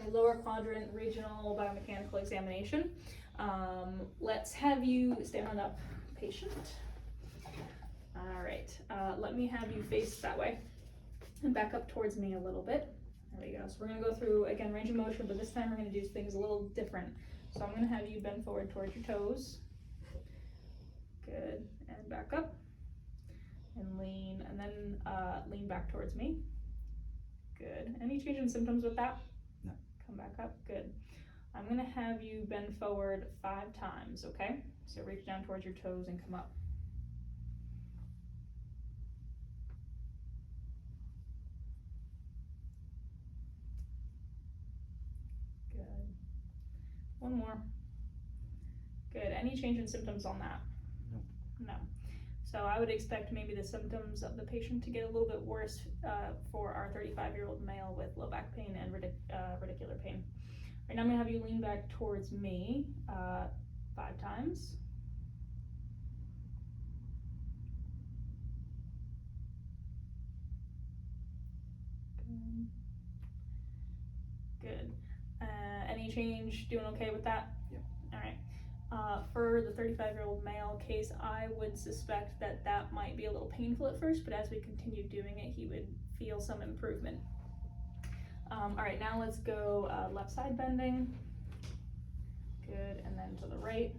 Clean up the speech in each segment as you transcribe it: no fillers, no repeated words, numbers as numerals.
lower quadrant regional biomechanical examination. Let's have you stand up, patient. All right, let me have you face that way and back up towards me a little bit. There we go. So we're gonna go through, again, range of motion, but this time we're gonna do things a little different. So I'm gonna have you bend forward towards your toes. Good, and back up. And lean, and then lean back towards me. Good. Any change in symptoms with that? No. Come back up. Good. I'm gonna have you bend forward 5 times, okay? So reach down towards your toes and come up. Good. One more. Good. Any change in symptoms on that? No. No. So I would expect maybe the symptoms of the patient to get a little bit worse for our 35-year-old male with low back pain and radicular pain. Right now I'm gonna have you lean back towards me 5 times. Good. Any change? Doing okay with that? Yep. All right. For the 35-year-old male case, I would suspect that that might be a little painful at first, but as we continue doing it, he would feel some improvement. All right, now let's go left side bending. Good, and then to the right.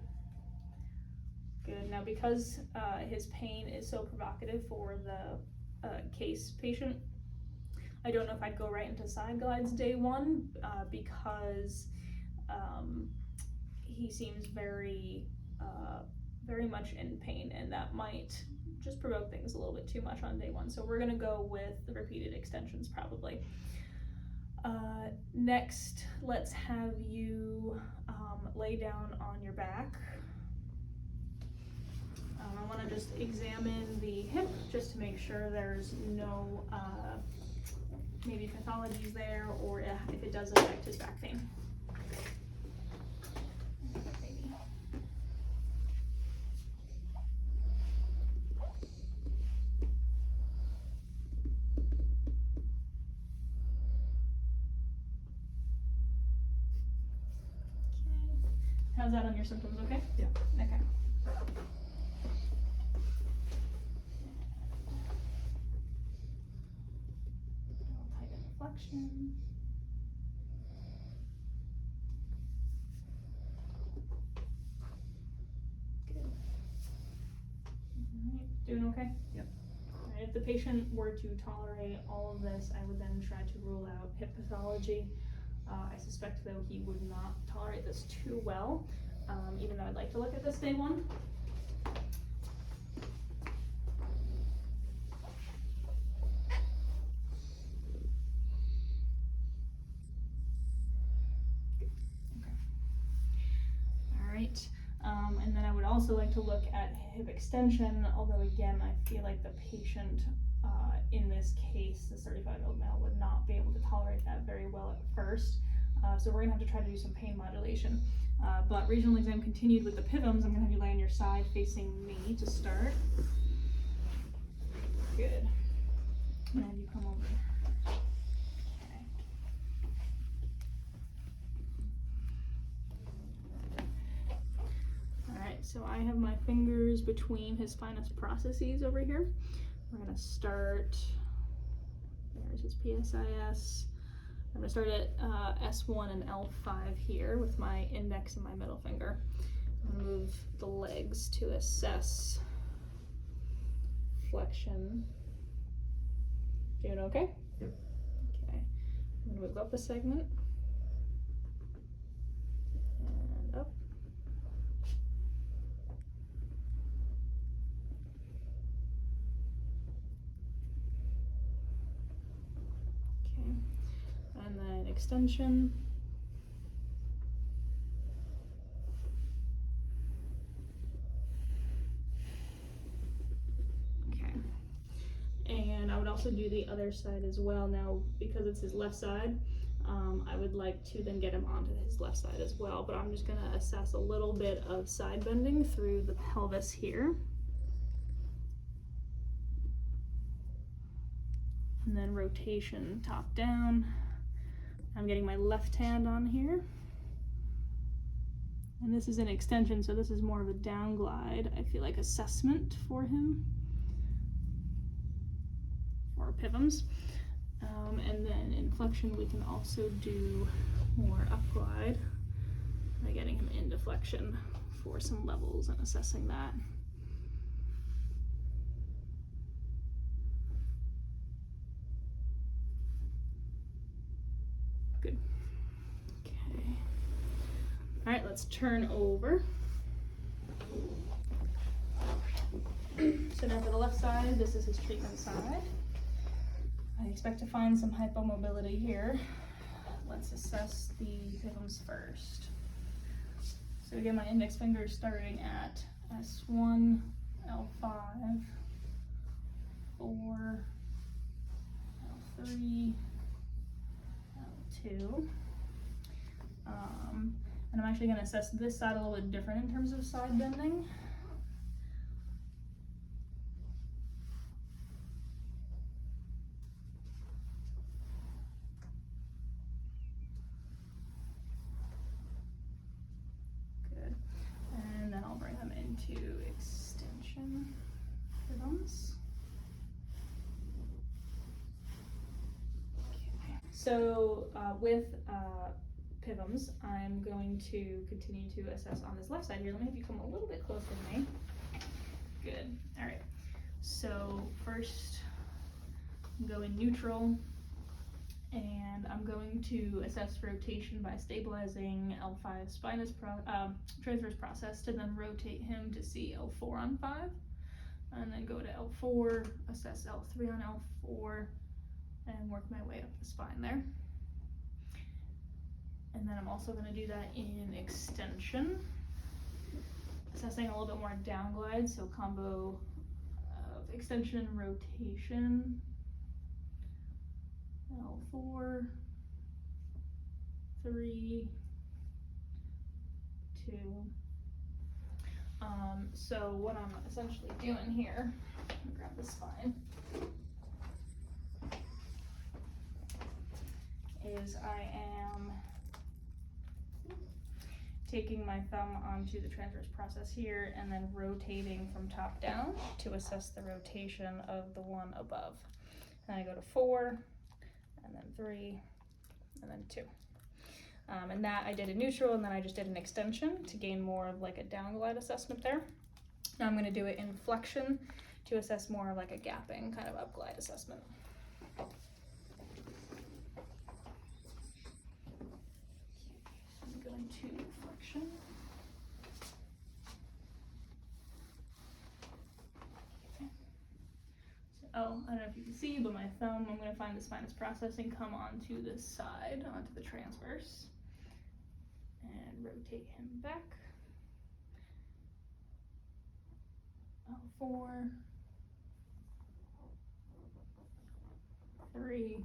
Good. Now because his pain is so provocative for the case patient, I don't know if I'd go right into side glides day 1 because he seems very much in pain, and that might just provoke things a little bit too much on day 1. So we're gonna go with the repeated extensions probably. Next, let's have you lay down on your back. I wanna just examine the hip just to make sure there's no maybe pathologies there, or if it does affect his back pain. How's that on your symptoms, okay? Yeah. Okay. I'll tighten the flexion. Good. Alright, doing okay? Yep. Alright, if the patient were to tolerate all of this, I would then try to rule out hip pathology. I suspect though he would not tolerate this too well, even though I'd like to look at this day 1. Okay. All right, and then I would also like to look at hip extension, although again, I feel like the patient in this case, this 35-year-old male, would not be able to tolerate that very well at first. So we're gonna have to try to do some pain modulation. But regional exam continued with the PIVMs. I'm gonna have you lay on your side facing me to start. Good. And have you come over. Okay. All right, so I have my fingers between his finest processes over here. We're gonna start, there's his PSIS. I'm gonna start at S1 and L5 here with my index and my middle finger. I'm gonna move the legs to assess flexion. Doing okay? Yep. Okay. I'm gonna move up a segment. And up. And then extension. Okay. And I would also do the other side as well. Now, because it's his left side, I would like to then get him onto his left side as well, but I'm just gonna assess a little bit of side bending through the pelvis here. And then rotation top down, I'm getting my left hand on here. And this is an extension, so this is more of a down glide, I feel like, assessment for him, for PIVMs. And then in flexion, we can also do more up glide by getting him into flexion for some levels and assessing that. Good. Okay. All right, let's turn over. So now for the left side, this is his treatment side. I expect to find some hypomobility here. Let's assess the PIVMs first. So again, my index finger is starting at S1, L5, 4, L3, L2. And I'm actually going to assess this side a little bit different in terms of side bending. Good. And then I'll bring them into extension rhythms. Okay. So with PIVMs, I'm going to continue to assess on this left side here. Let me have you come a little bit closer to me. Good. All right. So first, go in neutral, and I'm going to assess rotation by stabilizing L5 spinous transverse process to then rotate him to see L4 on 5, and then go to L4, assess L3 on L4, and work my way up the spine there. And then I'm also going to do that in extension, assessing a little bit more down glide, so combo of extension and rotation. L4, 3, 2. So what I'm essentially doing here, grab the spine, is I am taking my thumb onto the transverse process here and then rotating from top down to assess the rotation of the one above. And I go to 4, and then 3, and then 2. And that I did in neutral, and then I just did an extension to gain more of like a down glide assessment there. Now I'm going to do it in flexion to assess more of like a gapping kind of up glide assessment. I'm going to flexion. Oh, I don't know if you can see, but my thumb, I'm going to find the spinous process and come onto this side, onto the transverse, and rotate him back. L4, 3,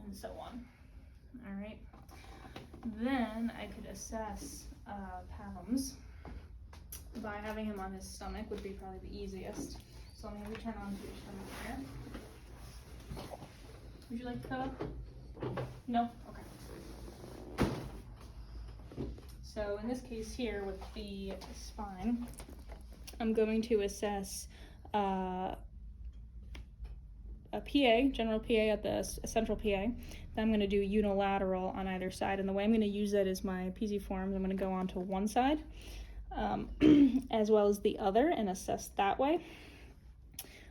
and so on. All right. Then I could assess PIVMs by having him on his stomach would be probably the easiest. So let me turn on to your stomach here. Would you like to? No? Okay. So in this case here with the spine, I'm going to assess a PA, general PA at the central PA. Then I'm going to do unilateral on either side. And the way I'm going to use that is my PZ forms. I'm going to go onto one side as well as the other and assess that way.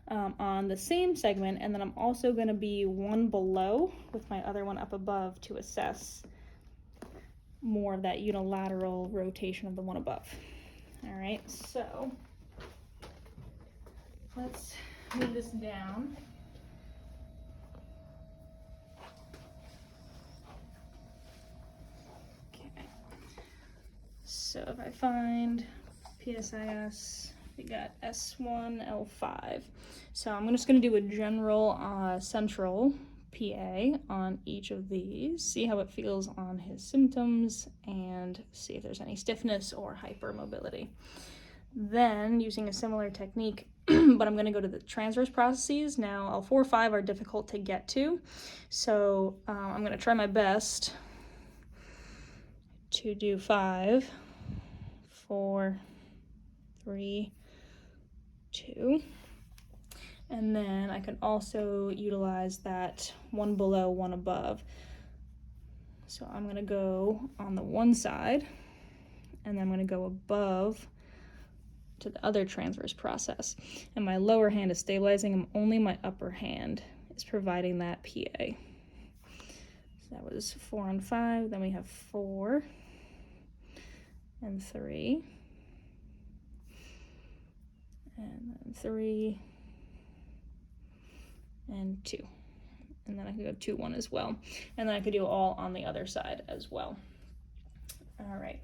On the same segment, and then I'm also going to be one below with my other one up above to assess more of that unilateral rotation of the one above. All right, so let's move this down. Okay, so if I find PSIS, we got S1, L5. So I'm just going to do a general central PA on each of these, see how it feels on his symptoms, and see if there's any stiffness or hypermobility. Then, using a similar technique, but I'm going to go to the transverse processes. Now, L4, 5 are difficult to get to, so I'm going to try my best to do 5, 4, 3, 2. And then I can also utilize that one below, one above. So I'm going to go on the one side, and then I'm going to go above to the other transverse process. And my lower hand is stabilizing, and only my upper hand is providing that PA. So that was 4 and 5, then we have 4 and 3, and then 3 and 2. And then I could go 2, 1 as well. And then I could do all on the other side as well. All right.